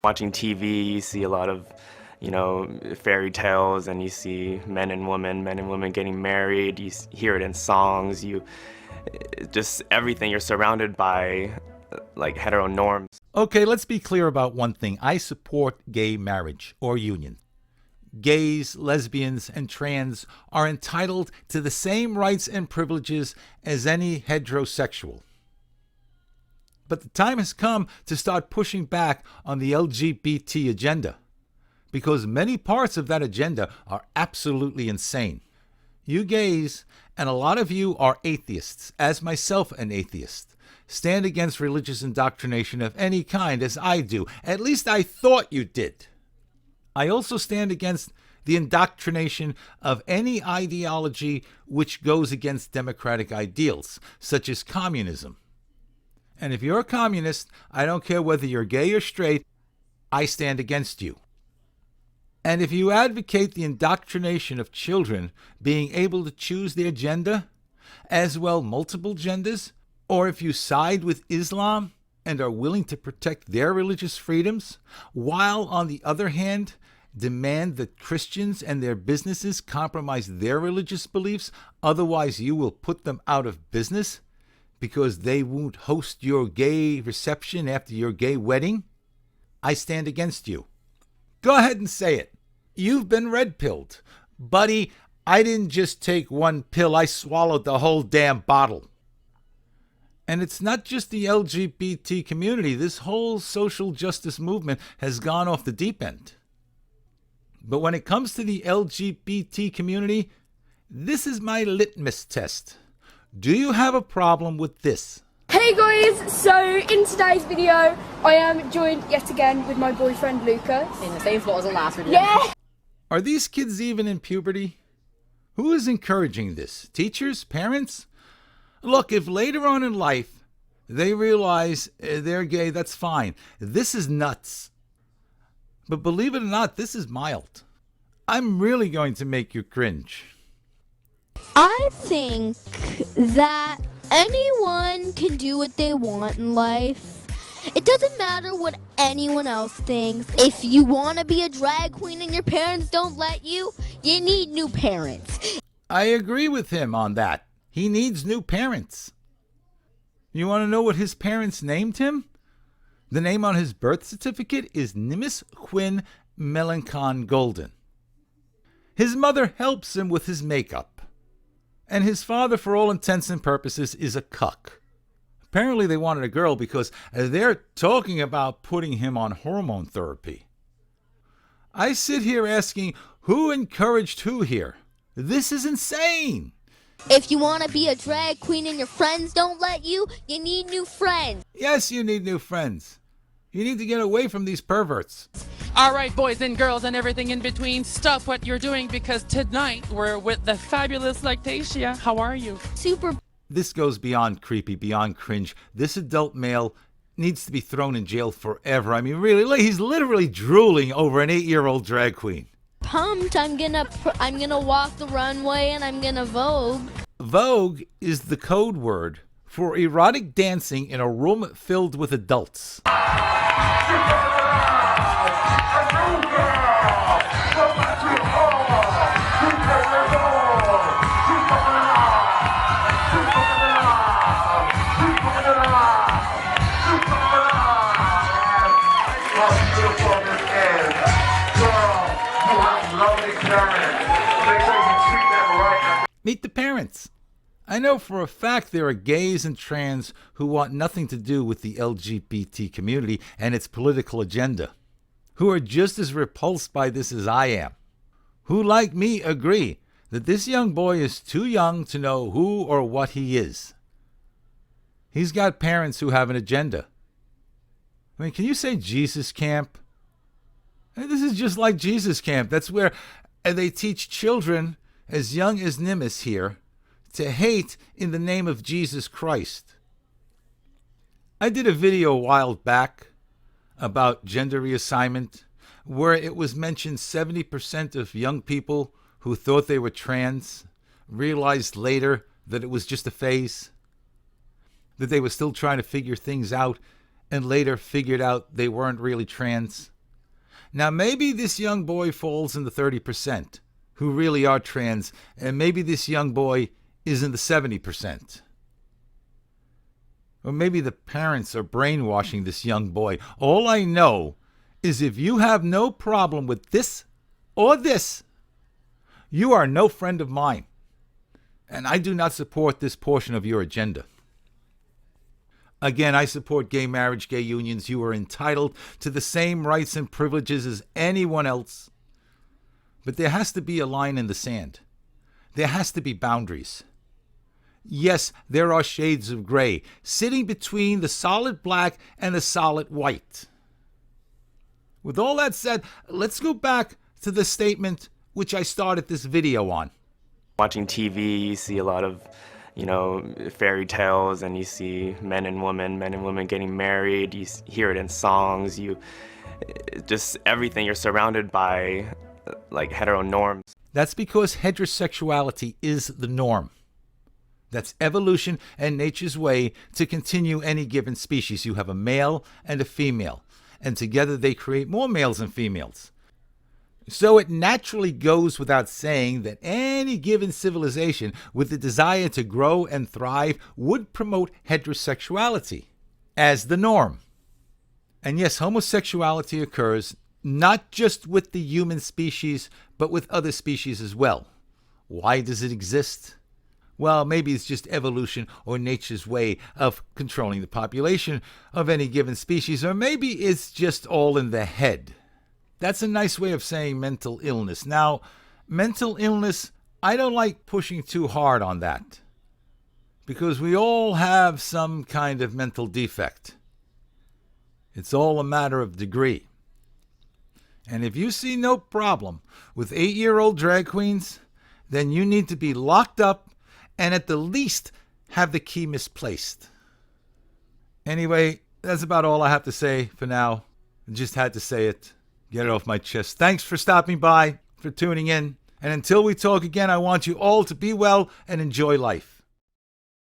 Watching TV, you see a lot of, fairy tales, and you see men and women getting married. You hear it in songs. Just everything. You're surrounded by like hetero norms. Okay, let's be clear about one thing. I support gay marriage or union. Gays, lesbians, and trans are entitled to the same rights and privileges as any heterosexual. But the time has come to start pushing back on the LGBT agenda, because many parts of that agenda are absolutely insane. You gays, and a lot of you are atheists, as myself an atheist, stand against religious indoctrination of any kind, as I do. At least I thought you did. I also stand against the indoctrination of any ideology which goes against democratic ideals, such as communism. And if you're a communist, I don't care whether you're gay or straight, I stand against you. And if you advocate the indoctrination of children being able to choose their gender, as well multiple genders, or if you side with Islam and are willing to protect their religious freedoms, while on the other hand, demand that Christians and their businesses compromise their religious beliefs, otherwise you will put them out of business because they won't host your gay reception after your gay wedding, I stand against you. Go ahead and say it. You've been red-pilled. Buddy, I didn't just take one pill, I swallowed the whole damn bottle. And it's not just the LGBT community. This whole social justice movement has gone off the deep end. But when it comes to the LGBT community, this is my litmus test. Do you have a problem with this? Hey guys, so in today's video, I am joined yet again with my boyfriend Lucas. In the same spot as the last video. Yeah! Are these kids even in puberty? Who is encouraging this? Teachers? Parents? Look, if later on in life they realize they're gay, that's fine. This is nuts. But believe it or not, this is mild. I'm really going to make you cringe. I think that anyone can do what they want in life. It doesn't matter what anyone else thinks. If you want to be a drag queen and your parents don't let you, you need new parents. I agree with him on that. He needs new parents. You want to know what his parents named him? The name on his birth certificate is Nimis Quinn Melancon Golden. His mother helps him with his makeup. And his father, for all intents and purposes, is a cuck. Apparently they wanted a girl because they're talking about putting him on hormone therapy. I sit here asking, who encouraged who here? This is insane. If you want to be a drag queen and your friends don't let you, you need new friends. Yes, you need new friends. You need to get away from these perverts. All right, boys and girls and everything in between, stop what you're doing because tonight we're with the fabulous Lactatia. How are you? Super. This goes beyond creepy, beyond cringe. This adult male needs to be thrown in jail forever. I mean, really, he's literally drooling over an 8-year-old drag queen. Pumped. I'm gonna walk the runway and I'm gonna Vogue. Vogue is the code word for erotic dancing in a room filled with adults. Meet the parents. I know for a fact there are gays and trans who want nothing to do with the LGBT community and its political agenda, who are just as repulsed by this as I am, who, like me, agree that this young boy is too young to know who or what he is. He's got parents who have an agenda. I mean, can you say Jesus camp? This is just like Jesus camp. That's where they teach children as young as Nimis here to hate in the name of Jesus Christ. I did a video a while back about gender reassignment where it was mentioned 70% of young people who thought they were trans realized later that it was just a phase, that they were still trying to figure things out and later figured out they weren't really trans. Now, maybe this young boy falls in the 30% who really are trans, and maybe this young boy is in the 70%. Or maybe the parents are brainwashing this young boy. All I know is if you have no problem with this or this, you are no friend of mine. And I do not support this portion of your agenda. Again, I support gay marriage, gay unions. You are entitled to the same rights and privileges as anyone else. But there has to be a line in the sand. There has to be boundaries. Yes, there are shades of gray, sitting between the solid black and the solid white. With all that said, let's go back to the statement which I started this video on. Watching TV, you see a lot of, fairy tales, and you see men and women getting married. You hear it in songs. Just everything. You're surrounded by like hetero norms. That's because heterosexuality is the norm. That's evolution and nature's way to continue any given species. You have a male and a female, and together they create more males and females. So it naturally goes without saying that any given civilization with the desire to grow and thrive would promote heterosexuality as the norm. And yes, homosexuality occurs not just with the human species, but with other species as well. Why does it exist? Well, maybe it's just evolution or nature's way of controlling the population of any given species, or maybe it's just all in the head. That's a nice way of saying mental illness. Now, mental illness, I don't like pushing too hard on that, because we all have some kind of mental defect. It's all a matter of degree. And if you see no problem with 8-year-old drag queens, then you need to be locked up and at the least have the key misplaced. Anyway, that's about all I have to say for now. I just had to say it. Get it off my chest. Thanks for stopping by, for tuning in. And until we talk again, I want you all to be well and enjoy life.